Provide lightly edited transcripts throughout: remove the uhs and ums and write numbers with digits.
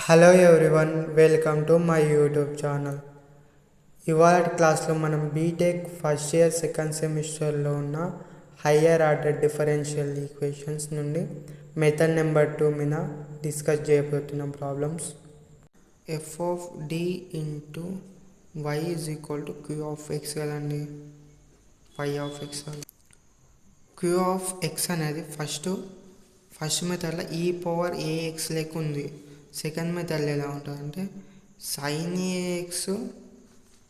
Hello everyone, welcome to my YouTube channel. ఇవాళ క్లాస్లో మనం బీటెక్ ఫస్ట్ ఇయర్ సెకండ్ సెమిస్టర్లో ఉన్న హయ్యర్ ఆర్డర్ డిఫరెన్షియల్ ఈక్వేషన్స్ నుండి మెథడ్ నెంబర్ 2 మీద డిస్కస్ చేయబోతున్నాం problems. F of D into Y is equal to Q of X కదండి, pi of X. Q of X అనేది ఫస్ట్ మెథడ్లో ఈ పవర్ ఏఎక్స్ లెక్క ఉంది. సెకండ్ మెథడ్లో ఎలా ఉంటుందంటే సైన్ ఏఎక్స్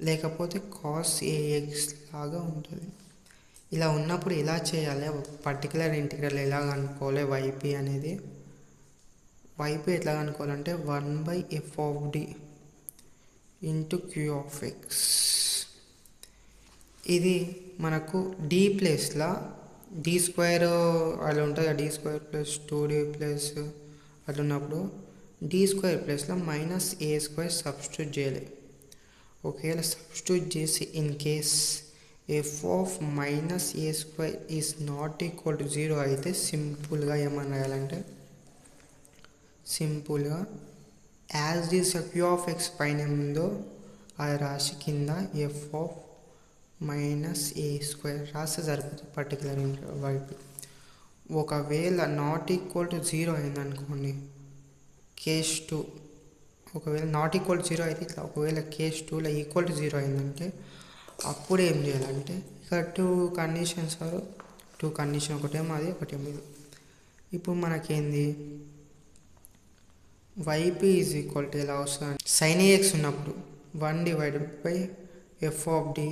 లేకపోతే కాస్ ఏఎక్స్ లాగా ఉంటుంది. ఇలా ఉన్నప్పుడు ఎలా చేయాలి, పర్టికులర్ ఇంటిగ్రల్ ఎలా కనుక్కోవాలి, వైపీ అనేది వైపీ ఎట్లా కనుక్కోవాలంటే 1/f of D into Q of X. ఇది మనకు డి ప్లేస్లో డి స్క్వేర్ అలా ఉంటుంది, D square plus 2d plus అట్లా ఉన్నప్పుడు డి స్క్వేర్ ప్లస్లో మైనస్ ఏ స్క్వేర్ సబ్స్టిట్యూట్ చేయాలి. ఒకవేళ సబ్స్టిట్యూట్ చేసి in case F of minus A square is not equal to 0 అయితే సింపుల్గా ఏమని రాయాలంటే సింపుల్గా as this Q of X పైన ఉందో అది రాసి కింద F of minus A square రాస్తే సరిపోతుంది పర్టికులర్ వైపు. ఒకవేళ నాట్ ఈక్వల్ టు 0 అయిందనుకోండి, కేస్ 2 ఒకవేళ నాట్ ఈక్వల్ టు 0 అయితే ఇట్లా, ఒకవేళ కేస్ 2లో ఈక్వల్ టు 0 అయిందంటే అప్పుడు ఏం చేయాలంటే ఇక టూ కండిషన్ ఒకటేమో అది ఒకటేమో ఇది. ఇప్పుడు మనకేంది వైపీ ఈజ్ ఈక్వల్ టు ఎలా వస్తుంది, సైన్ ఏఎక్స్ ఉన్నప్పుడు 1/f of D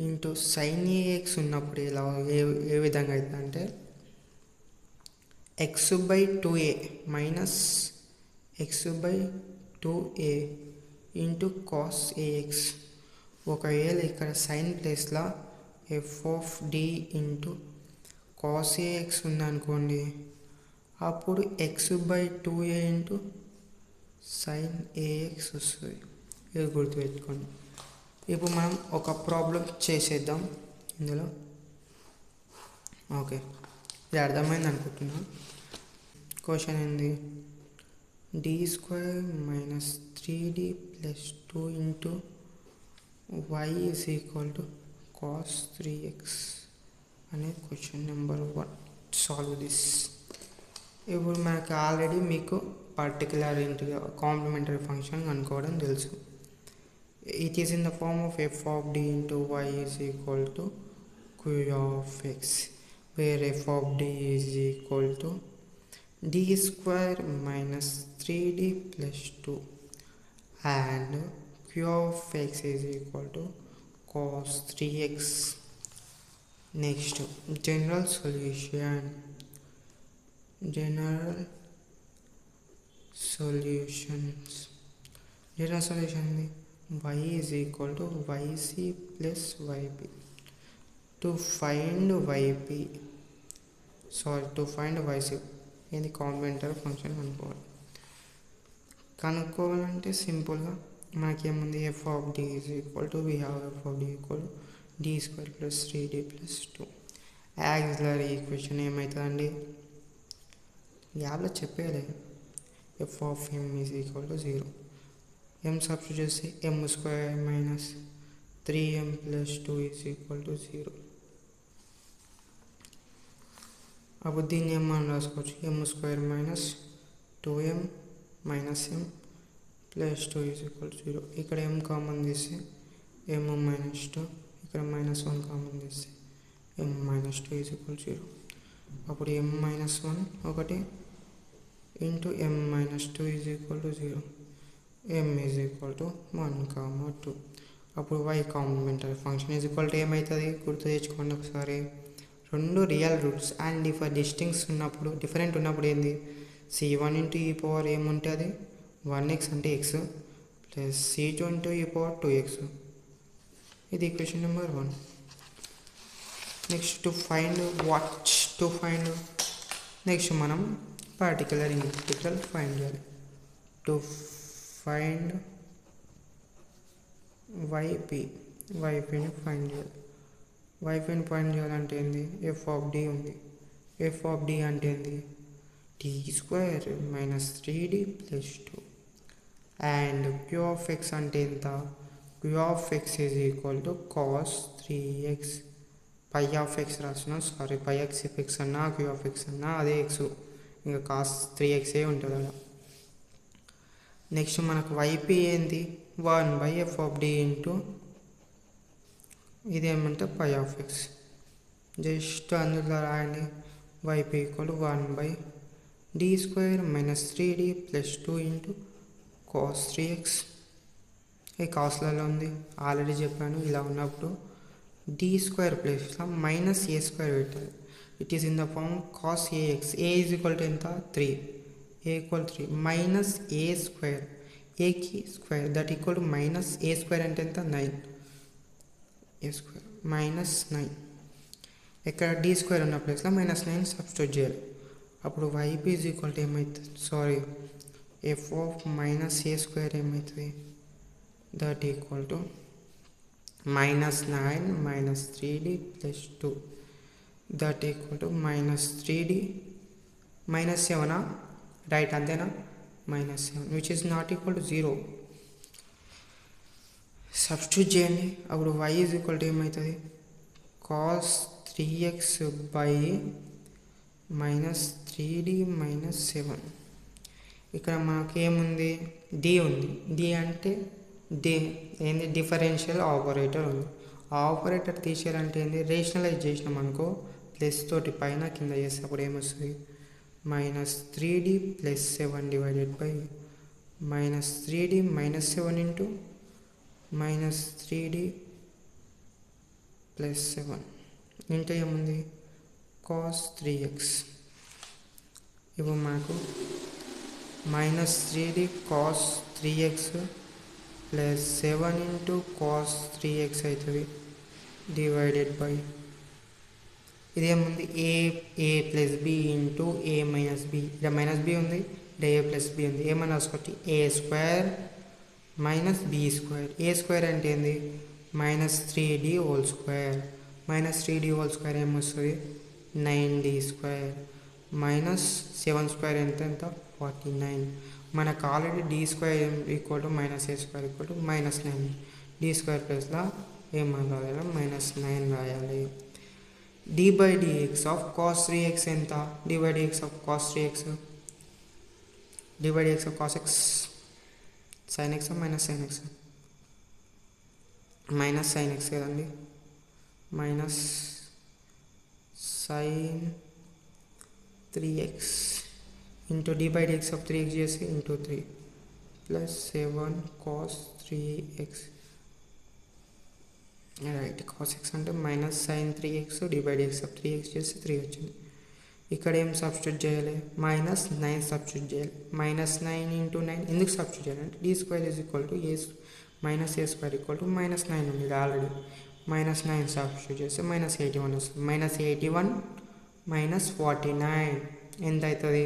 into sine AX ఉన్నప్పుడు ఎలా ఏ విధంగా అవుతుందంటే x/2a minus x/2a into cos AX. ఒకవేళ ఇక్కడ సైన్ ప్లేస్లో F of D into cos AX ఉందనుకోండి, అప్పుడు x/2a ఇంటూ సైన్ ఏఎక్స్ వస్తుంది. ఇది గుర్తుపెట్టుకోండి. ఇప్పుడు మనం ఒక ప్రాబ్లం చేసేద్దాం ఇందులో. ఓకే, ఇది అర్థమైంది అనుకుంటున్నాను. క్వశ్చన్ ఏంది, D square minus 3d plus 2 into Y is equal to cos 3x అనేది క్వశ్చన్ నెంబర్ 1. Solve this. ఇప్పుడు మనకు ఆల్రెడీ మీకు పర్టికులర్ కాంప్లిమెంటరీ ఫంక్షన్ కనుక్కోవడం తెలుసు. It is in the form of F of D into Y is equal to Q of X, where f of d is equal to d square minus 3d plus 2 and q of x is equal to cos 3x. Next, general solution y is equal to yc plus yb. To find yp, ఇది complementary function కనుక్కోవాలంటే సింపుల్గా మనకేముంది, F of D is equal to we have F of D equal D square plus 3d plus 2. Auxiliary equation ఏమవుతుందండి, యాబ్లో చెప్పేయాలి. F of M is equal to 0. M substitute చేస్తే M square minus 3m plus 2 is equal to 0. అప్పుడు దీన్ని ఏమని రాసుకోవచ్చు, M square minus 2m minus m plus 2 is equal to 0. ఇక్కడ m common తీస్తే m మైనస్ 2, ఇక్కడ మైనస్ 1 కామన్ తీస్తే m minus 2 is equal to 0. అప్పుడు m మైనస్ 1 ఒకటి into m minus 2 is equal to 0, m is equal to 1, 2. అప్పుడు y complementary function is equal to ఏమవుతుంది గుర్తు తెచ్చుకోండి ఒకసారి. రెండు రియల్ రూట్స్ అండ్ డిఫరెంట్ ఉన్నప్పుడు ఏంది, c1 ఇంటూ ఈ పవర్ ఏముంటుంది 1x అంటే x ప్లస్ c2 ఇంటూ ఈ పవర్ 2x. ఇది ఈక్వేషన్ నెంబర్ 1. నెక్స్ట్ నెక్స్ట్ మనం పర్టికులర్ ఇంటిగ్రల్ ఫైండ్ చేయాలి. టు ఫైండ్ వైపీని ఫైండ్ చేయాలి. వైపీని ఫైండ్ చేయాలంటే ఏంది, ఎఫ్ ఆఫ్ డి ఉంది. ఎఫ్ ఆఫ్ డి అంటే ఏంది, d square minus 3d plus 2 and q of x అంటే ఎంత q of x is equal to cos 3x pi of x రాస్తున్నాం sorry pi x if x అన్నా q of x అన్నా అదే x ఇంకా cos 3x ఏ ఉంటుంది అలా next మనకు yp ఏంది 1 by f of d into ఇదేమంటే pi of x జస్ట్ అందులో రాయండి yp equal 1 by d square minus 3d plus 2 into cos 3x ఈ కాస్లలో ఉంది ఆల్రెడీ చెప్పాను ఇలా ఉన్నప్పుడు d స్క్వేర్ ప్లేస్లో మైనస్ ఏ స్క్వేర్ పెట్టాలి it is in the form cos ax a is equal to ఎంత 3 a equal 3 minus A square ఏకి square that equal to minus A square అంటే ఎంత 9 ఏ స్క్వేర్ మైనస్ 9 ఇక్కడ d స్క్వేర్ ఉన్న ప్లేస్లో minus 9 substitute చేయాలి అప్పుడు yp ఈజ్ ఈక్వల్ టు ఏమవుతుంది sorry f of minus a square ఏమవుతుంది that equal to minus 9 minus 3d plus 2 that equal to minus 3d minus 7 right అంతేనా minus 7 which is not equal to 0 substitute చేయండి అప్పుడు y is equal to ఏమవుతుంది cos 3x by minus 3d minus 7 ఇక్కడ మనకి ఏముంది D ఉంది D అంటే D ఏంది డిఫరెన్షియల్ ఆపరేటర్ ఉంది ఆపరేటర్ తీసేయాలంటే ఏంది రేషనలైజ్ చేసినాం అనుకో ప్లస్ తోటి పైన కింద చేస్తే అప్పుడు ఏమొస్తుంది minus 3d plus 7 divided by minus 3d minus 7 into minus 3d plus 7 into ఏముంది కాస్ 3x ఇప్పుడు మనకు minus 3d cos 3x plus 7 into cos 3x అవుతుంది డివైడెడ్ బై ఇదేముంది A plus B into A minus B ఇక్కడ minus B ఉంది ఇక్కడ A plus B ఉంది ఏమన్నా రాసుకోవచ్చు A square minus B square A square అంటే ఏంది minus 3d whole square minus 3d whole square ఏమొస్తుంది 9d స్క్వేర్ మైనస్ 7 స్క్వేర్ ఎంత 49 మనకు already d square equal to minus A square equal to minus 9 d square ప్లస్లో ఏమని రాయాలి minus 9 రాయాలి d by dx of cos 3x ఎంత d by dx of cos 3x d by dx of cos x sin x minus sin x minus sin x కదండి minus sin 3x into d by dx of 3x చేసి into 3 plus 7 cos 3x right cos x అంటే minus sin 3x d by dx of 3x చేసి 3 వచ్చింది ఇక్కడ ఏం substitute చేయాలి minus 9 substitute చేయాలి minus 9 into 9 ఎందుకు సబ్స్టిట్యూట్ చేయాలి అంటే d square is equal to A minus A square equal to minus 9 ఉంది ఆల్రెడీ మైనస్ 9 సబ్స్టిట్యూట్ చేస్తే మైనస్ 81 వస్తుంది మైనస్ 81 మైనస్ 49 ఎంత అవుతుంది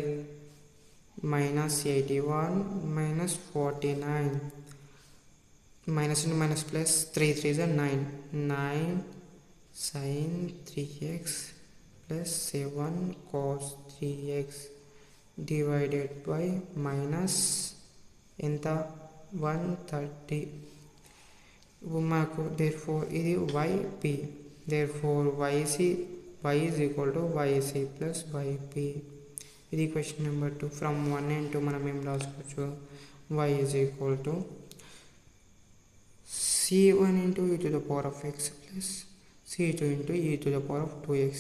minus 81 minus 49 minus into minus plus 3 3s are 9 sin 3x plus 7 cos 3x divided by minus ఎంత 130 మాకు therefore ఇది yp therefore y is equal to yc plus yp ఇది question number 2 from 1 and 2 మనం ఏం రాసుకోవచ్చు y is equal to c1 into e to the power of x plus c2 into e to the power of 2x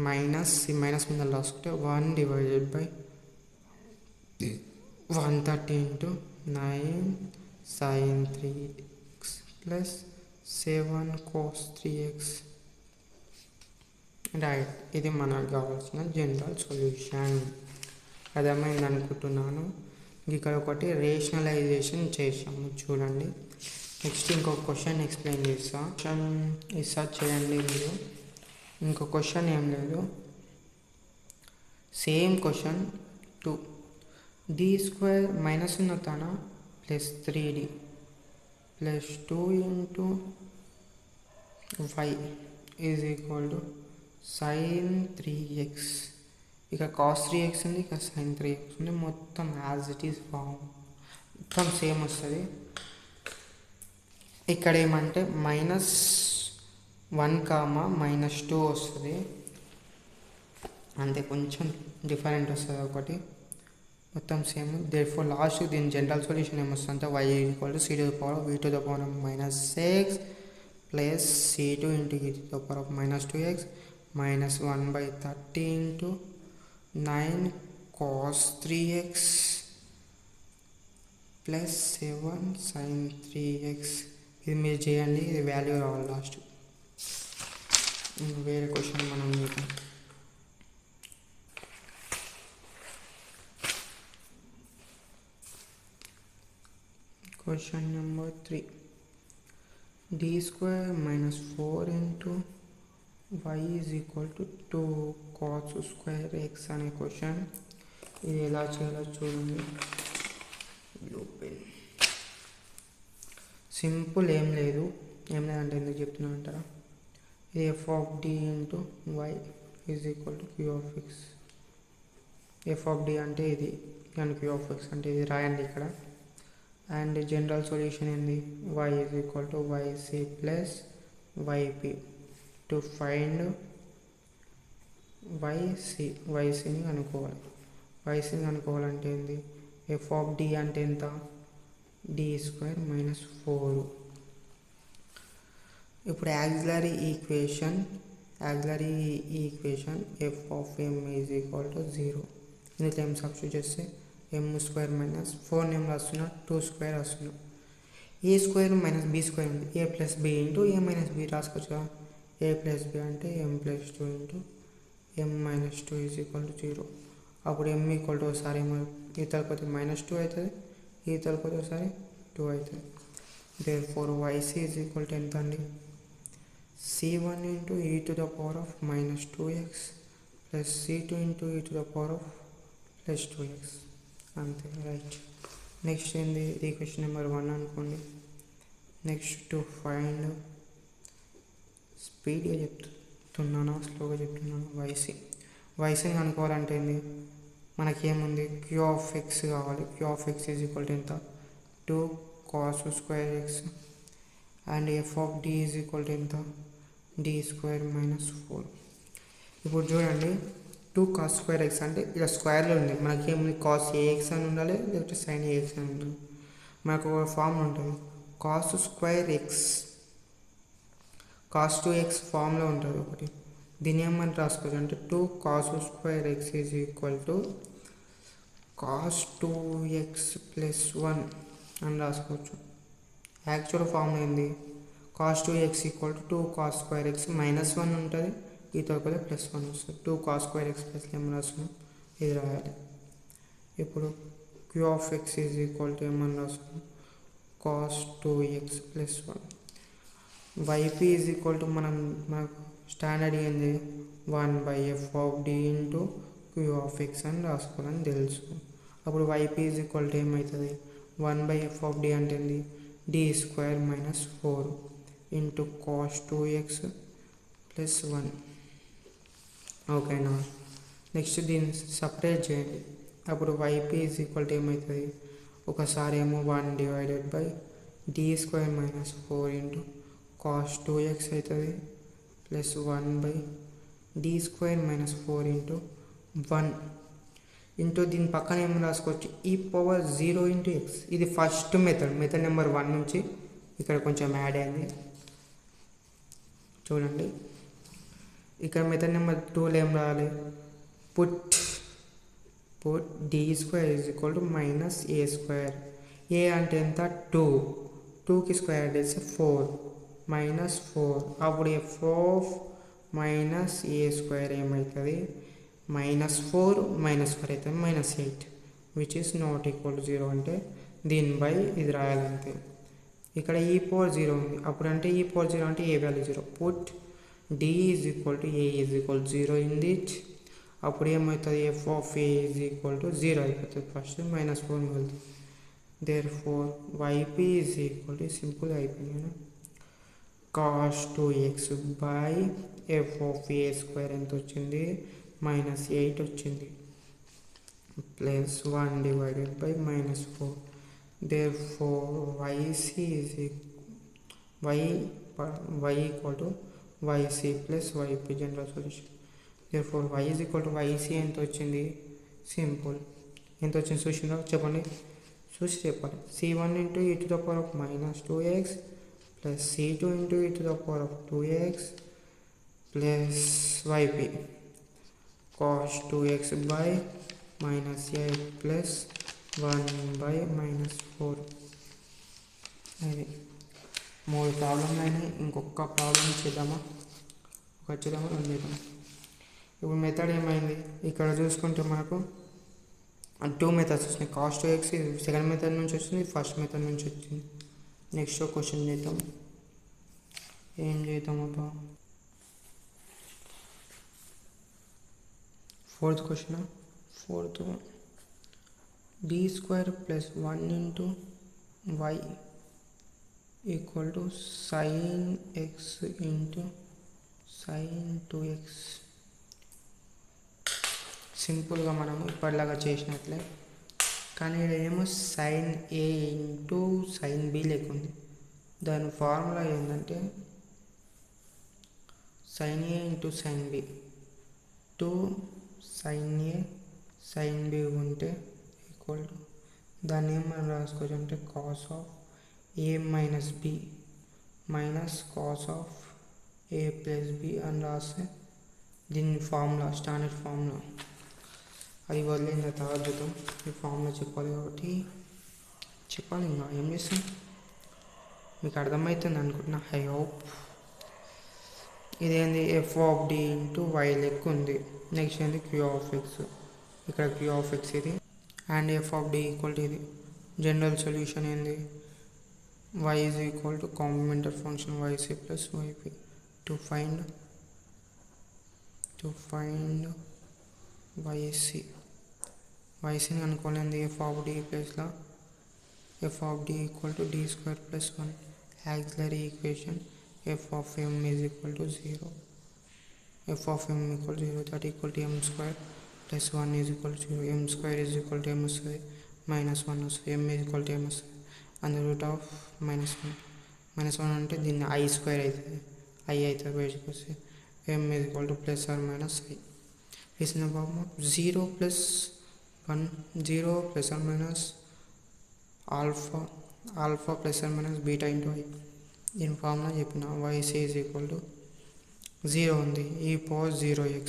minus minus మీద రాసుకుంటే 1 divided by 130 into 9 sin 3x plus 7 cos 3x right ఇది మనకు కావాల్సిన general solution అర్థమైంది అనుకుంటున్నాను ఇక్కడ ఒకటి rationalization చేసాము చూడండి నెక్స్ట్ ఇంకొక క్వశ్చన్ ఎక్స్ప్లెయిన్ చేస్తా క్వశ్చన్ రీసెర్చ్ చేయండి మీరు ఇంకో క్వశ్చన్ ఏం లేదు same question 2 d square minus ఉన్నతాన plus 3d plus 2 into y is equal to sin 3x ఇక కాస్ 3x ఉంది, ఇక సైన్ 3x ఉంది. మొత్తం యాజ్ ఇట్ ఈస్ ఫామ్ మొత్తం సేమ్ వస్తుంది. ఇక్కడ ఏమంటే -1, -2 వస్తుంది, అంతే కొంచెం డిఫరెంట్ వస్తుంది ఒకటి, మొత్తం సేమ్. దేర్ఫోర్ లాస్ట్ దీని జనరల్ సొల్యూషన్ ఏమొస్తుంది అంటే y = c⁻v⁻(-6 + c2 × e⁻²x -1/30 × 9 cos 3x + 7 sin 3x. ఇది మీరు చేయండి, ఇది వాల్యూ రావాలి లాస్ట్. వేరే క్వశ్చన్ మనం చూద్దాం. Question number 3. d² - 4 × y = 2 cos² x అనే క్వశ్చన్. ఇది ఎలా చేయాలో చూడండి. సింపుల్, ఏం లేదంటే ఎందుకు చెప్తున్నా అంటారా, ఇది f(d) × y = q(x). f(d) అంటే ఇది, అండ్ q(x) అంటే ఇది రాయండి ఇక్కడ. అండ్ జనరల్ సొల్యూషన్ ఏంది, y = yc + yp. To find ycని అనుకోవాలి. ycని అనుకోవాలంటే ఏంది, f(d) అంటే ఎంత, d² - 4. ఇప్పుడు యాక్సిలరీ ఈక్వేషన్ f(m) = 0. ఇందులో ఏం సబ్స్టిట్యూట్ చేస్తే m² - 4 నేమ్ రాస్తున్నా, 2² రాస్తున్నా. a² - b² ఉంది, a + b × a - b రాసుకోవచ్చు కదా. a + b అంటే m + 2 × m - 2 = 0. అప్పుడు m = ఒకసారి ఈతలపోతే -2 అవుతుంది, ఈతలపోతే ఒకసారి 2 అవుతుంది. దేర్ఫోర్ yc = ఎంత అండి, c1 × e⁻²x + c2 × e⁻²x. అంతే, రైట్. నెక్స్ట్ ఏంది, ఈక్వేషన్ నెంబర్ 1 అనుకోండి. నెక్స్ట్ టు ఫైండ్, స్పీడ్గా చెప్తున్నాను స్లోగా చెప్తున్నాను, ycని అనుకోవాలంటే ఏంది, మనకేముంది q(x) కావాలి. q(x) = ఎంత, 2 cos²x. అండ్ f(d) = ఎంత, d² - 4. ఇప్పుడు చూడండి, 2 cos²x అంటే ఇలా స్క్వేర్లో ఉంది, మనకేముంది cos ax అని ఉండాలి, లేకపోతే sin ax అని ఉండాలి. మనకు ఒక ఫార్ములా ఉంటుంది, cos²x cos 2x ఫామ్లో ఉంటుంది ఒకటి. దీని ఏమని రాసుకోవచ్చు అంటే 2 cos²x = cos 2x + 1 అని రాసుకోవచ్చు. యాక్చువల్ ఫామ్ ఏంది, cos 2x = 2 cos²x -1 ఉంటుంది, ఈతో కూడా +1 వస్తుంది. 2 cos²x + ఏం రాస్తున్నాం, ఇది రాయాలి. ఇప్పుడు q(x) = ఏమని రాస్తున్నాం, cos 2x + 1. yp = మనకు స్టాండర్డ్ ఏంది, 1/f(d) × q(x) అని రాసుకోవాలని తెలుసు. అప్పుడు yp = ఏమవుతుంది, 1/f(d) అంటే ఏంది, d² - 4 × cos 2x + 1. ఓకేనా. నెక్స్ట్ దీన్ని సపరేట్ చేయండి. అప్పుడు yp = ఏమవుతుంది, ఒకసారి ఏమో 1/d² - 4 × cos 2x అవుతుంది, + 1/d² - 4 × 1 ఇంటూ దీని పక్కన ఏమైనా రాసుకోవచ్చు, e⁻0 × x. ఇది ఫస్ట్ మెథడ్ నెంబర్ 1 నుంచి ఇక్కడ కొంచెం యాడ్ అయింది చూడండి. ఇక్కడ మెథడ్ నెంబర్ 2లో ఏం రాయాలి, పుట్ d² = -a². a అంటే ఎంత, 2కి స్క్వేర్ చేస్తే 4 -4. అప్పుడు f(-a²) ఏమవుతుంది, -4 -4 అవుతుంది, -8, which is not equal to 0. అంటే దీనిపై ఇది రాయాలంతే. ఇక్కడ e⁻0 ఉంది, అప్పుడు అంటే e⁻0 అంటే A value 0. Put d = a 0 in it. అప్పుడు ఏమవుతుంది, f(a) = 0 అయిపోతుంది, ఫస్ట్ -4 మిగులుతుంది. దేర్ఫోర్ yp = సింపుల్ అయిపోయింది, cos 2x f(a²) ఎంత వచ్చింది, -8 వచ్చింది, plus 1 divided by -4. Therefore yc is y equal to yc plus yp, general solution. Therefore y is equal to yc ఎంత వచ్చింది, సింపుల్. ఎంత వచ్చింది చూసిందా చెప్పండి, చూసి చెప్పాలి. c1 into e to the power of -2x plus c2 into e to the power of 2x plus yp cos 2x by -8 plus 1 by -4. అది 3 ప్రాబ్లంలు అయినాయి. ఇంకొక ప్రాబ్లం చేద్దామా, ఒకటి చేద్దామా, 2 చేద్దాం. ఇప్పుడు మెథడ్ ఏమైంది, ఇక్కడ చూసుకుంటే మనకు 2 మెథడ్స్ వచ్చినాయి. cos 2x సెకండ్ మెథడ్ నుంచి వచ్చింది, ఫస్ట్ మెథడ్ నుంచి వచ్చింది. నెక్స్ట్ క్వశ్చన్ చేద్దాం. ఏం చేద్దాం అబ్బా, fourth question. Fourth d² plus 1 into y equal to sin x into sin 2x. సింపుల్గా మనము ఇప్పటిలాగా చేసినట్లే, కానీ ఇక్కడ ఏమో sin a into sin b లేకుంది. దాని ఫార్ములా ఏంటంటే sin a into sin b 2 sin a sin b ఉంటే ఈక్వల్ టు దాన్ని ఏమని రాసుకోవచ్చు అంటే cos of a minus b minus cos of a plus b అని రాస్తే దీని ఫార్ములా, స్టాండర్డ్ ఫార్ములా. అది వదిలిన తర్వాత చూద్దాం. ఈ ఫార్ములా చెప్పాలి కాబట్టి చెప్పాలి, ఇంకా ఏం చేస్తాం. మీకు అర్థమవుతుంది అనుకుంటున్నా, ఐ హోప్. ఇదేంది f of d into y లెక్క ఉంది. నెక్స్ట్ ఏంది q ఆఫ్ x, ఇక్కడ q ఆఫ్ x ఇది, and f of d equal to ఇది. జనరల్ సొల్యూషన్ ఏంది, y is equal to complementary function yc plus yp. To find ycని అనుకోలేంది f of d ప్లేస్లో f of d equal to d² plus 1. Auxiliary equation f of m is equal to 0. f of m equal to 0, that equal to m square plus 1 is equal to 0. m square is equal to m square minus 1. So m is equal to m square under root of -1. -1 అంటే దీన్ని i square అవుతుంది, i అవుతుంది బయటకు వస్తే. m is equal to plus or minus i. వేసిన బాబు 0 plus 1, 0 plus or minus alpha plus or minus beta into i. దీని formula చెప్పిన yc is equal to 0 ఉంది, ఈ power 0x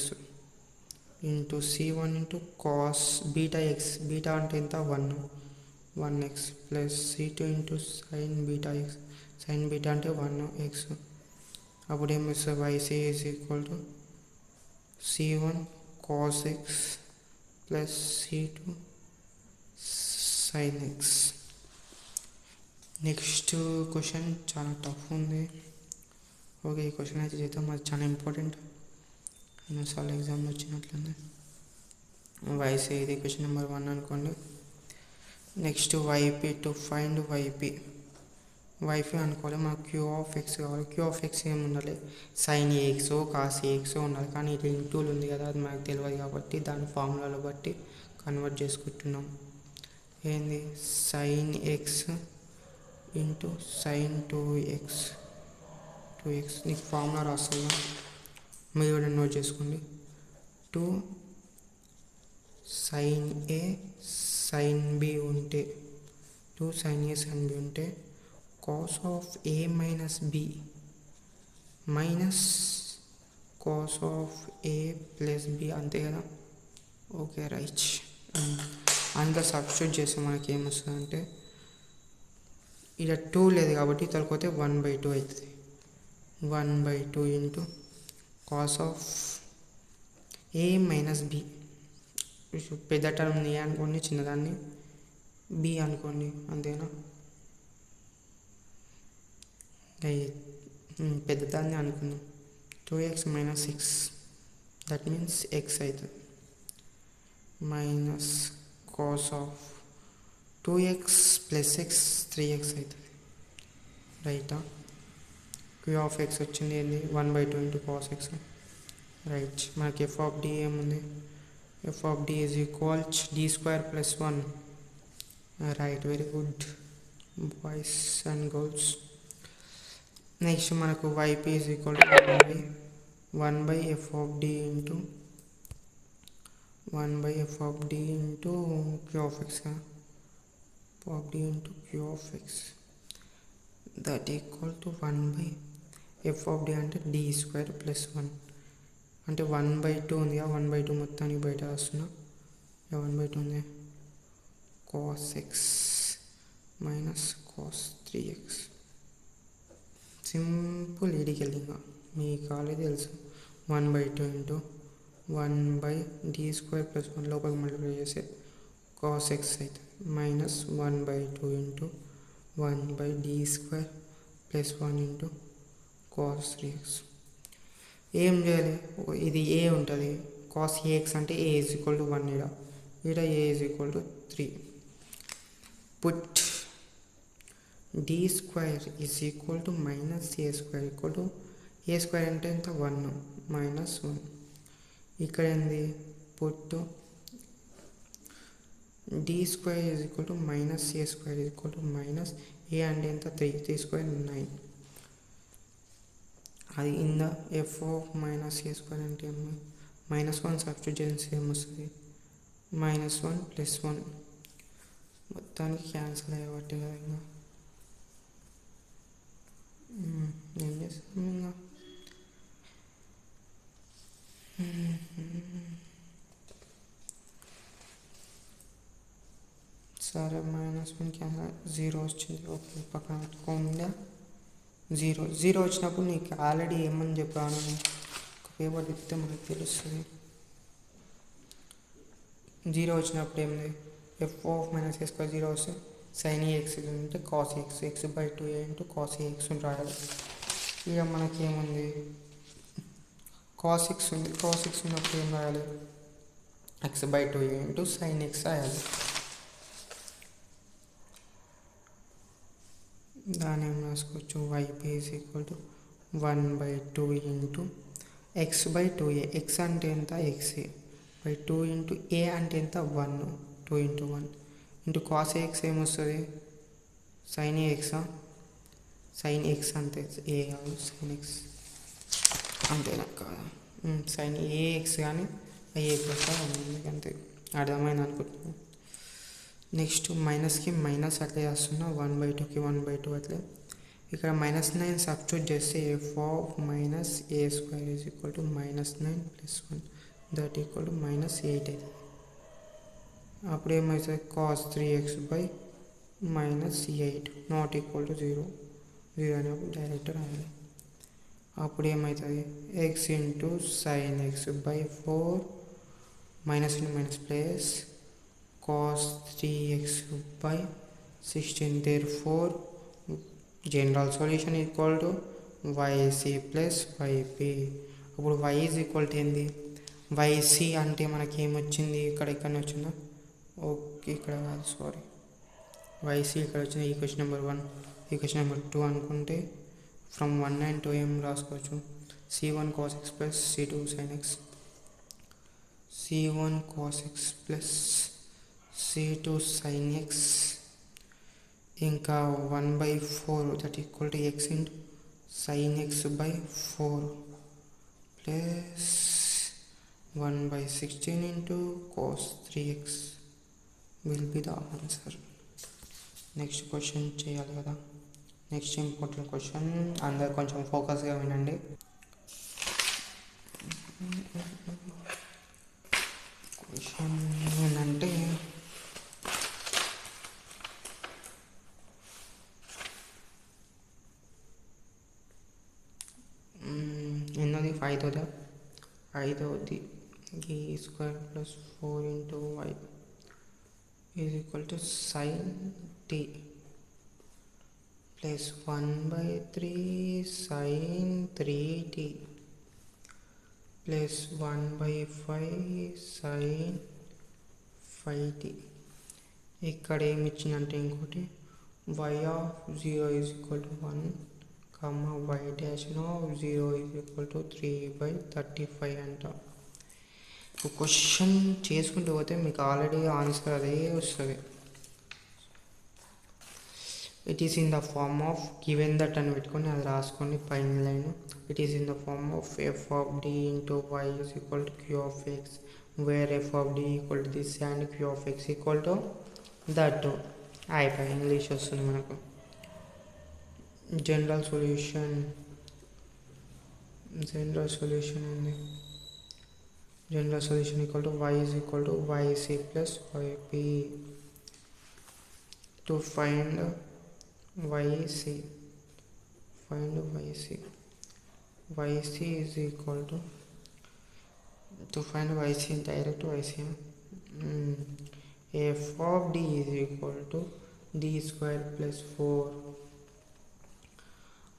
into c1 into cos beta X, beta అంటే ఎంత 1x plus c2 into sine beta X, sine beta అంటే 1x. అప్పుడు ఏమి వస్తుంది, yc is equal to c1 cos X plus c2 sine X. Next question చాలా tough ఉంది. Okay, ఈ question అయితే చేద్దాం, అది చాలా ఇంపార్టెంట్. ఎన్నోసార్లు ఎగ్జామ్లో వచ్చినట్లుంది. yc ఇది క్వశ్చన్ నెంబర్ 1 అనుకోండి. Next yp, to find yp అనుకోవాలి. మనకు q ఆఫ్ x కావాలి. q ఆఫ్ x ఏమి ఉండాలి, సైన్ ఏఎక్స్ కాస్ ఏఎక్స్ ఉండాలి. కానీ ఇది ఇంటూలు ఉంది కదా, అది మనకు తెలియదు కాబట్టి దాని ఫార్ములాలో బట్టి కన్వర్ట్ చేసుకుంటున్నాం. ఏంది sign X into sine 2x. నీకు ఫార్ములా రాస్తున్నా, మీరు కూడా నోట్ చేసుకోండి. 2 సైన్ ఏ సైన్ బి ఉంటే, 2 సైన్ ఏ సైన్ బి ఉంటే cos of A minus B minus cos of A plus B, అంతే కదా. Okay right. అందులో సబ్స్టిట్యూట్ చేస్తే మనకి ఏమొస్తుంది అంటే, ఇక్కడ 2 లేదు కాబట్టి తొలగిపోతే 1/2 అవుతుంది. 1/2 into cos of A minus b. పెద్ద టర్మ్ ఏ అనుకోండి, చిన్నదాన్ని బి అనుకోండి, అంతేనా. పెద్దదాన్ని అనుకుందాం. 2x minus 6, that means x అవుతుంది. Minus cos of 2x plus x 3x అవుతుంది. రైటా. q ఆఫ్ x వచ్చింది ఏంది 1/2 ఇంటూ కాస్ ఎక్స్. రైట్. మనకి ఎఫ్ ఆఫ్ డి ఏముంది, f of D is equals d square plus 1. Right, very good boys and girls. Next మనకు y p is equal to 1 by f of d into 1 by f of d into q of x, f of d into q of x, that equal to 1 by f of d అంటే d square plus 1 అంటే 1/2 ఉంది. 1/2 మొత్తానికి బయట వస్తున్నా. 1/2 ఉంది. cos x minus cos 3x. Simple ఇడికెళ్ళింగా మీకు already తెలుసు. 1/2 into 1 by d square plus 1 లోపలికి మల్టిప్లై చేస్తే cos x అవుతుంది. Minus 1/2 into 1 by d square plus 1 into cos 3x. ఏం చేయాలి, ఇది ఏ ఉంటుంది. cos ax అంటే a ఈజ్ ఈక్వల్ టు 1. ఈడ a is equal to 3. Put d square is equal to minus a square equal to a square అంటే ఎంత 1 minus 1. ఇక్కడ ఏంది, put d square is equal to minus a square equal to minus a అంటే ఎంత 3 square 9. అది in the F of minus a square అంటే ఏమో -1 substitute చేస్తే ఏమొస్తుంది, -1 ప్లస్ 1 మొత్తానికి క్యాన్సిల్ అయ్యేవాటి కదా. ఇంకా ఏం చేస్తాం ఇంకా. సరే, -1 క్యాన్సిల్ 0 వచ్చింది. ఓకే, పక్కన పెట్టుకోండి. 0 వచ్చినప్పుడు నీకు ఆల్రెడీ ఏమని చెప్పాను, ఒక పేపర్ తిప్పితే మనకు తెలుస్తుంది. 0 వచ్చినప్పుడు ఏమిది, f of minus A square 0 వస్తే sin ax అంటే cos x, x/2 into cos ax రాయాలి. ఇక మనకి ఏముంది, cos x ఉంది. cos x ఉన్నప్పుడు ఏం రాయాలి, x/2 ఇంటూ sin x రాయాలి. దాన్ని ఏం రాసుకోవచ్చు, yp is equal to 1/2 into x/2a. x అంటే ఎంత, xa బై 2 ఇంటూ a అంటే ఎంత 1, 2 ఇంటూ 1 ఇంటూ cos ax ఏమొస్తుంది, sin ax. sin x అంతే, ఏ కాదు sin x అంతేనా కాదా, sin ax కానీ a ప్లస్ అంతే. అర్థమైంది అనుకుంటున్నాను. నెక్స్ట్ మైనస్కి మైనస్ అట్లా చేస్తున్నా, 1/2కి 1/2 అట్లే. ఇక్కడ -9 సబ్స్టిట్యూట్ చేస్తే f of minus A square is equal to -9 plus 1 that equal to -8 అవుతుంది. అప్పుడు ఏమవుతుంది, cos 3x by -8 not equal to 0 అనేప్పుడు డైరెక్ట్ రాయాలి. అప్పుడు ఏమవుతుంది, x into sin x by 4 minus into minus plus cos 3x by 16. Therefore general solution equal to yc plus yp. ఇప్పుడు y is equal to ఏంది, yc అంటే మనకి ఏమొచ్చింది, ఇక్కడ వచ్చిందా, ఓకే ఇక్కడ కాదు సారీ, yc ఇక్కడ వచ్చింది. ఈక్వేషన్ నెంబర్ 1, ఈక్వేషన్ నెంబర్ 2 అనుకుంటే ఫ్రమ్ 1 and 2 ఏం రాసుకోవచ్చు, c1 cos x plus c2 sin x, c1 cos x plus c2 sin x ఇంకా 1/4 that equal to x into sin x by 4 plus 1/16 into cos 3x will be the answer. Next question చేయాలి కదా. Next important question, అందరు కొంచెం ఫోకస్గా వినండి. Question ఏంటంటే, ఎన్నోది, ఐదవది ఈ square plus 4 into y is equal to sin t plus 1/3 sin 3t plus 1/5 sin 5t. ఇక్కడ ఏమి ఇచ్చిందంటే ఇంకోటి y of 0 is equal to 1 comma y dash of 0 is equal to 3/35 అంట. క్వశ్చన్ చేసుకుంటూ పోతే మీకు ఆల్రెడీ ఆన్సర్ అదే వస్తుంది. It is in the form of given that అని పెట్టుకొని అది రాసుకోండి పైన line. It is in the form of F of D into Y is equal to Q of X where F of D equal to this and Q of X equal to that. అయిపోయి English వస్తుంది మనకు. General solution ఉంది. General solution equal to y is equal to yc plus yp. To find yc is equal to find yc direct yc f of d is equal to d square plus 4.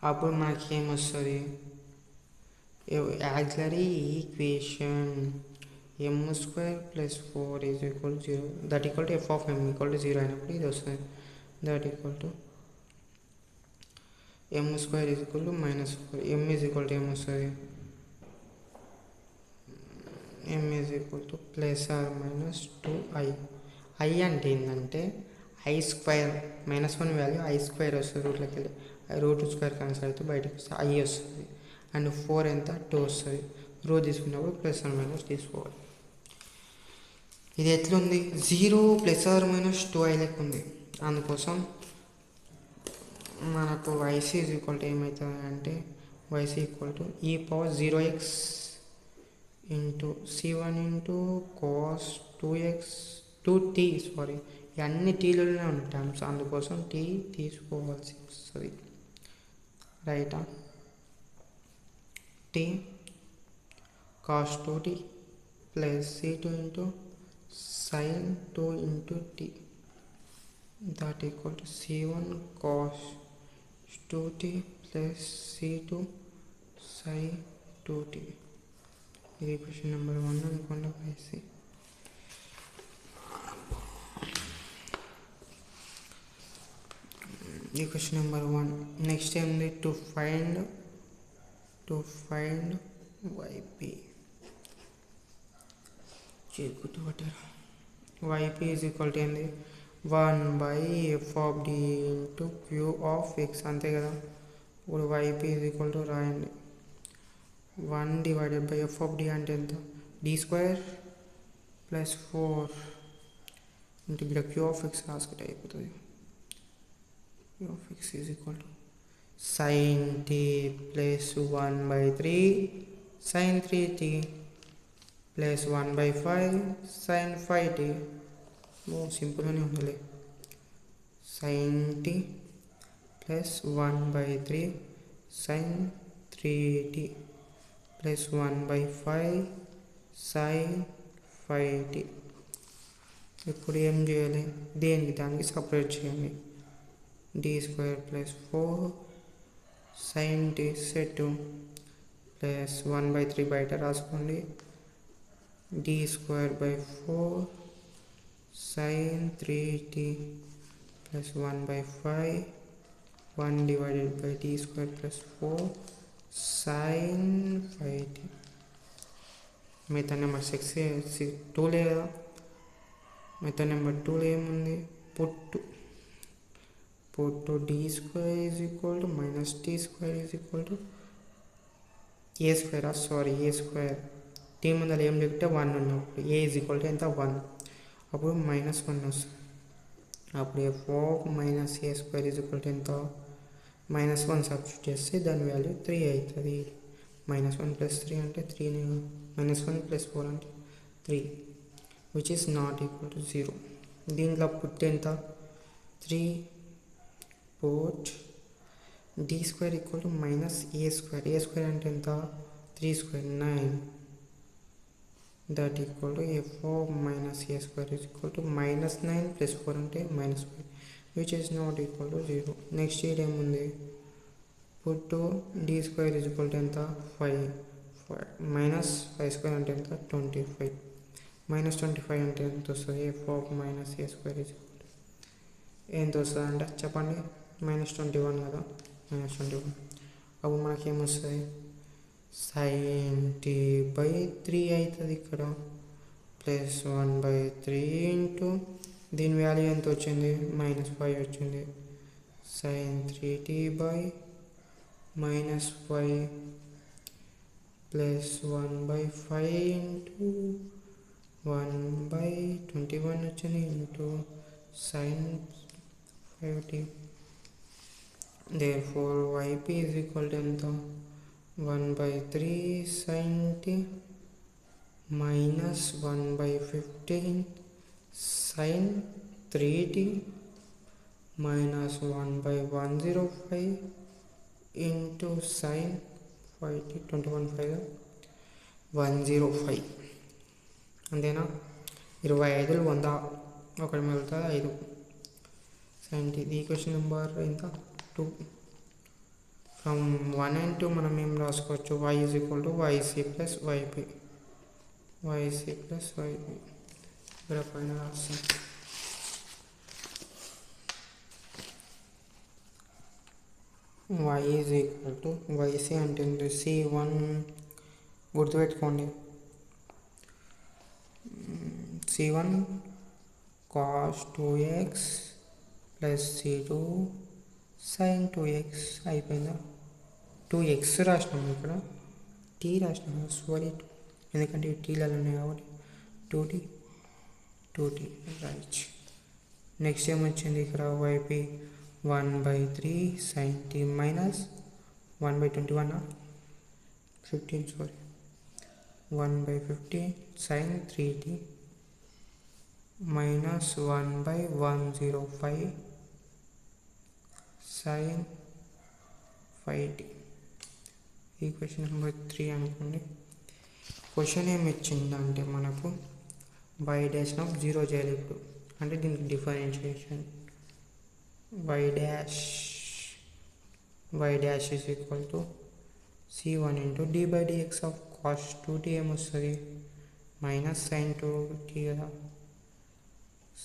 అప్పుడు మనకి ఏమొస్తుంది? auxiliary equation m² plus 4 is equal to 0 that equal to f of m equal to 0 అయినప్పుడు ఇది వస్తుంది. that equal to m² is equal to -4 m is equal to m వస్తుంది. m is equal to plus or minus 2i. i అంటే ఏంటంటే i² -1 value i² వస్తుంది. రూట్లోకి వెళ్ళి root square cancel అయితే బయటకు వస్తుంది i వస్తుంది. అండ్ 4 ఎంత 2 వస్తుంది. రో తీసుకున్నప్పుడు ప్లస్ ఆర్ మైనస్ తీసుకోవాలి. ఇది ఎట్లుంది 0 ప్లస్ ఆర్ మైనస్ 2i లెక్క ఉంది. అందుకోసం మనకు yc ఈజ్ ఈక్వల్ టు ఏమవుతుంది అంటే yc equal to e power 0x into c1 into cos 2x 2t sorry ఇవన్నీ టీలోనే ఉన్నాయి టర్మ్స్. అందుకోసం టీ తీసుకోవాల్సి వస్తుంది. రైటా? t cos 2t plus c2 into sin 2 into t that equal to c1 cos 2t plus c2 sin 2t. ఇది question number 1 అనుకోండి. IC ఈ question number 1. Next ఏంది? To find yp yp is equal to ఏంది 1/f of d into q of x అంతే కదా. ఇప్పుడు yp is equal to రాయండి 1/f of d అంటే ఎంత d² plus 4 ఇంటూ ఇక్కడ q of x రాసుకుంటే అయిపోతుంది. q of x is equal to sin t plus 1/3 sin 3t plus 1/5 sin 5t. సింపుల్గానే ఉండాలి. sin t plus 1/3 sin 3t plus 1/5 sin 5t. ఇప్పుడు ఏం చేయాలి? దానికి సపరేట్ చేయండి. d² plus 4 sin t set plus 1/3 బయట రాసుకోండి. d²/4 sin 3t plus 1/5 1/d² plus 4 sin 5t. Method number 2 లేదా మెథడ్ నెంబర్ 2లో ఏముంది? పుట్టు d² is equal to minus t² is equal to a² a². t ముందర ఏం లేకుంటే 1 ఉన్నప్పుడు a is equal to ఎంత 1 అప్పుడు -1 వస్తుంది. అప్పుడు f of minus a² is equal to ఎంత -1 సబ్స్టిట్యూట్ చేస్తే దాని వాల్యూ 3 అవుతుంది. -1 plus 3 అంటే 3 -1 plus 4 అంటే 3 which is not equal to 0. దీంట్లో పుట్ ఎంత 3 put d² equal to minus a² అంటే ఎంత 3² 9 that equal to f of minus a² is equal to -9 plus 4 అంటే -5 which is not equal to 0. Next ఇది ఏముంది? put d² is equal to ఎంత 5 minus 5² అంటే ఎంత 25 -25 అంటే ఎంత వస్తుంది? f of minus a² is equal to ఎంత వస్తుంది అంటే చెప్పండి? -21 కదా. -21 అప్పుడు మనకేమొస్తుంది sin t by 3 అవుతుంది ఇక్కడ ప్లస్ 1/3 ఇంటూ దీని వాల్యూ ఎంత వచ్చింది -5 వచ్చింది sin 3t by -5 plus 1/5 into 1/21 వచ్చింది into sin 5t. therefore yp is equal to ఎంత 1/3 sin t minus 1/15 sin 3t minus 1/105 into sin 5t 21/5 105 అంతేనా 25 100 ఒకటి మిగులుతుంది 5 sin t. ఇది ఈక్వేషన్ నెంబర్ ఎంత 2. ఫ్రమ్ 1 and 2 మనం ఏం రాసుకోవచ్చు y is equal to yc plus yp yc plus yp ఇక్కడ పైన రాస్తాం y is equal to yc అంటే c1 గుర్తుపెట్టుకోండి c1 cos 2x plus c2 sin 2x అయిపోయిందా 2x రాసినాము ఇక్కడ t రాసినాము సారీ ఎందుకంటే టీలలో ఉన్నాయి కాబట్టి 2t రైట్. నెక్స్ట్ ఏమొచ్చింది ఇక్కడ yp 1/3 sin t minus 1/21 15 sorry 1/15 sin 3t minus 1/105 sin 5t. Equation number 3 అనుకోండి. క్వశ్చన్ ఏమి ఇచ్చిందంటే మనకు y డాష్ ఆఫ్ 0 చేయాలి ఇప్పుడు అంటే దీనికి differentiation y dash is equal to c1 into d by dx of cos 2t ఏమొస్తుంది మైనస్ sin 2t కదా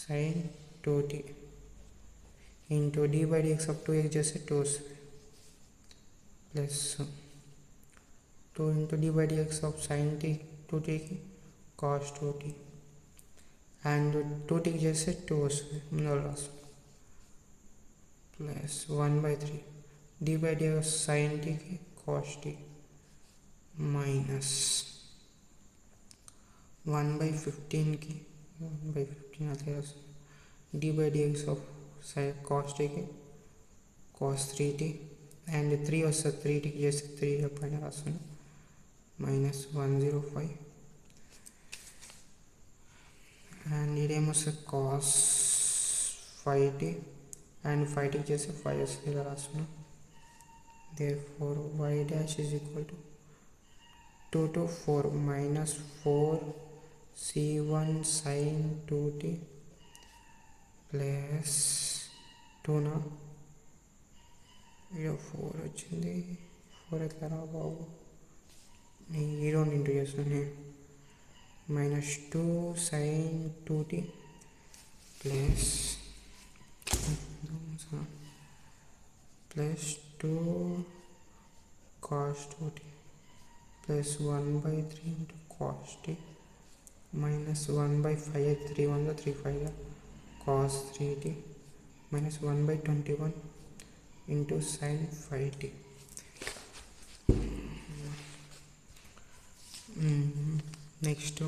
sin 2t into d by dx of 2x చేస్తే 2 వస్తుంది plus 2 into d by dx of sin t 2t కి cos 2t and 2t కి చేస్తే 2 వస్తుంది ముందు రాస్తాం plus 1/3 d by dx sin t की cos t minus 1/15 की 1/15 అట్లా d by dx of cos t की cos 3t and 3 వస్తుంది 3t కి చేస్తే 3 పైన రాస్తుంది minus 105 and ఇదేమొస్తుంది cos 5t and 5t కి చేస్తే 5 వస్తుంది ఇలా రాస్తున్నాం. therefore y dash is equal to 2 to 4 minus 4 c1 sin 2t plus 2 నా ఇక్కడ 4 వచ్చింది 4 ఎట్లా రా బాబు ఈ రెండు ఇంటూ చేస్తాను minus 2 sin 2t plus plus 2 cos 2t plus 1/3 into cos t minus 1/5 3 1 3 5 cos 3t minus 1/21 into sin 5t. Next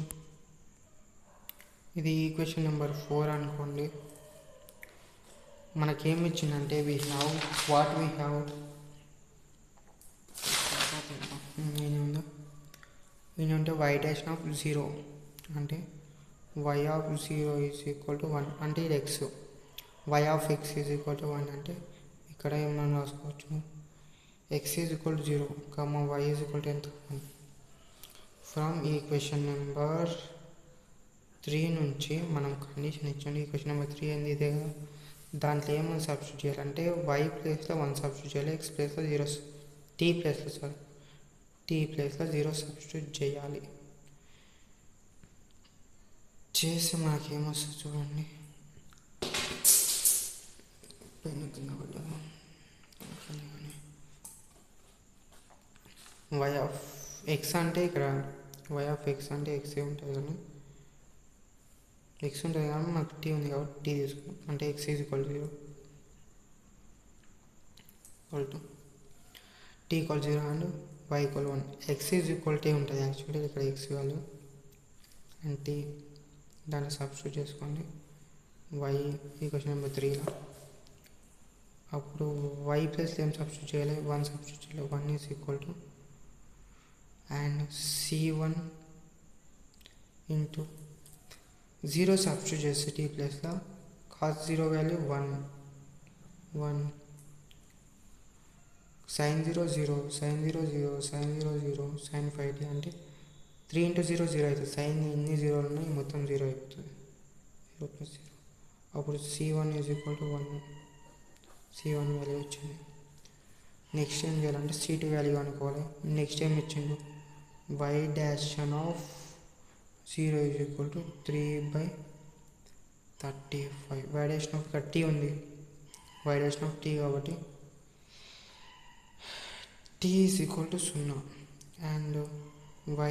ఇది equation number 4 అనుకోండి. మనకేమి ఇచ్చిందంటే వీ హ్యావ్ ఏంటంటే y dash ఆఫ్ 0 అంటే y of 0 is equal to 1 అంటే ఇది x y of x is equal to 1 అంటే ఇక్కడ ఏమన్నా రాసుకోవచ్చు x is equal to 0 comma y is equal to ఎంత 1. ఫ్రమ్ ఈక్వేషన్ నెంబర్ 3 నుంచి మనం కండిషన్ ఇచ్చాము. ఈక్వేషన్ నెంబర్ 3 ఏంది ఇదే కదా దాంట్లో ఏమైనా సబ్స్టిట్యూట్ చేయాలంటే y ప్లేస్లో 1 సబ్స్టిట్యూట్ చేయాలి x ప్లేస్లో 0 t ప్లేస్లో 0 సబ్స్టిట్యూట్ చేయాలి. చేస్తే మనకేమొస్తుంది చూడండి పెన్ను కింద పడ్డా వై ఆఫ్ ఎక్స్ అంటే ఇక్కడ వై ఆఫ్ ఎక్స్ అంటే ఎక్సే ఉంటుంది కానీ ఎక్స్ ఉంటుంది కానీ మనకు టీ ఉంది కాబట్టి టీ తీసుకున్నాం. అంటే X is equal to 0 equal to T equal 0 and Y equal 1. X is equal T ఉంటుంది యాక్చువల్లీ ఇక్కడ ఎక్స్ వాల్యూ అండ్ టీ దాన్ని సబ్స్టిట్యూట్ చేసుకోండి. వై ఈక్వేషన్ నెంబర్ 3లో అప్పుడు వై ప్లస్ ఏం సబ్స్టిట్యూట్ చేయాలి, 1 సబ్స్టిట్యూట్ చేయాలి. 1 is equal to and c1 into 0 substitute చేస్తే t ప్లస్లో cos 0 value 1 sin 0 0 sin 0 0 sin 0 0 sin 5t అంటే 3 into 0 0 అవుతుంది. సైన్ ఎన్ని జీరోలు ఉన్నాయి మొత్తం 0 అయిపోతుంది. 0 ప్లస్ 0 అప్పుడు c1 is equal to 1 c1 value వచ్చింది. నెక్స్ట్ ఏం చేయాలంటే c2 వాల్యూ అనుకోవాలి. నెక్స్ట్ ఏం ఇచ్చిండు, y dash of 0 is equal to 3/35. y dash of t ఉంది, y dash of t కాబట్టి t is equal to 0 and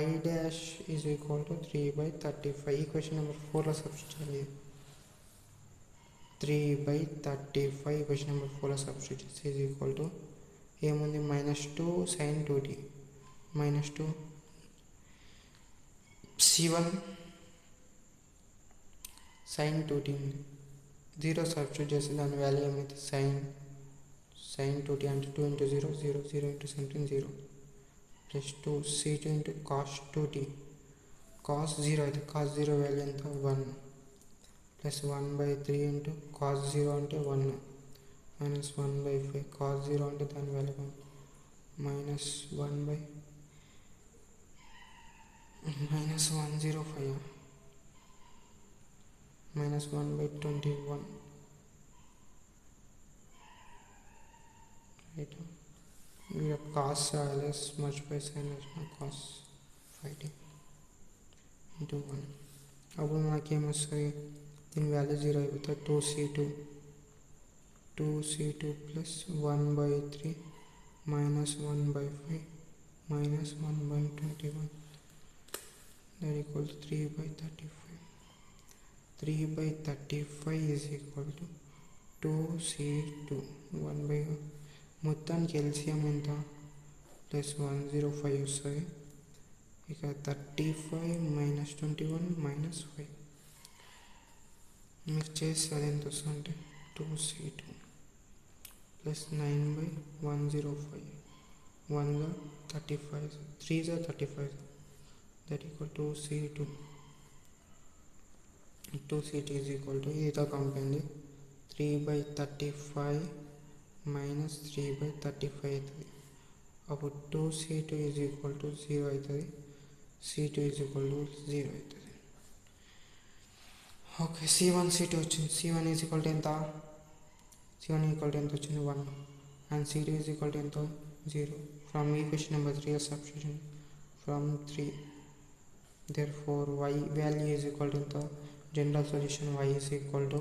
y dash is equal to 3/35. Equation number 4లో substitute చేయాలి. 3/35 equation number 4లో substitute చేస్తే is equal to ఏముంది -2 sin 2t -2 c1 sin 2t ఉంది. 0 substitute చేస్తే దాని వాల్యూ ఏమైతే sin 2t అంటే 2 into 0 0 0 into 17 0 plus 2 c2 into cos 2t cos 0 అయితే cos 0 వాల్యూ ఎంత 1 ప్లస్ 1/3 into cos 0 అంటే 1 మైనస్ 1/5 cos 0 అంటే దాని value 1 minus 1/105 minus 1/21 right. We have cos less much by sin less cos 5t into 1. అప్పుడు మనకేమొస్తుంది, దీని value 0 అయిపోతుంది. 2c2 plus 1/3 minus 1/5 minus 1/21 that equals 3/35. 3/35 is equal to 2c2 1/1 మొత్తానికి LCM ఎంత plus 105 వస్తుంది. ఇక 35 minus 21 minus 5 మీరు చేస్తే అది ఎంత వస్తుంది అంటే 2c2 plus 9/105 1 35 3 35 that equal to c2 is equal to ఇదితో కంపేండి 3/35 minus 3/35 అవుతుంది. అప్పుడు 2c2 is equal to 0 అవుతుంది. c2 is equal to 0 అవుతుంది. ఓకే, c1 c2 వచ్చింది. c1 is equal to ఎంత, c1 equal to ఎంత వచ్చింది 1 and c2 is equal to ఎంత 0. From equation number 3 substitution from 3 therefore y value is equal to the general solution y is equal to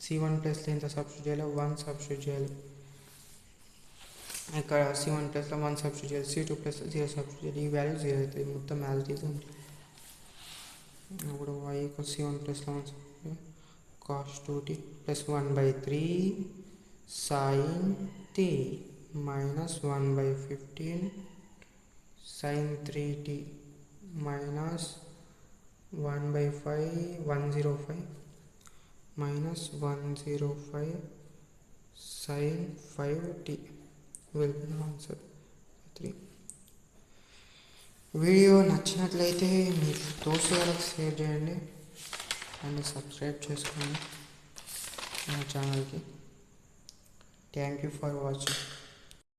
c1 plus ఎంత substitute చేయాలి 1 substitute చేయాలి. ఇక్కడ c1 plus 1 substitute చేయాలి, c2 plus 0 substitute చేయాలి. ఈ value 0 అవుతుంది, మొత్తం యాజ్ ఇట్ ఈజ్ ఉంటుంది. అప్పుడు y equal c1 plus 1 cos 2t plus 1/3 sin t minus 1/15 sin 3t minus 1/5 105 minus 105 sin 5t will be the answer 3. Video నచ్చినట్లయితే మీ దోస్తులకు share చేయండి and subscribe చేసుకోండి నా ఛానల్కి. Thank you for watching.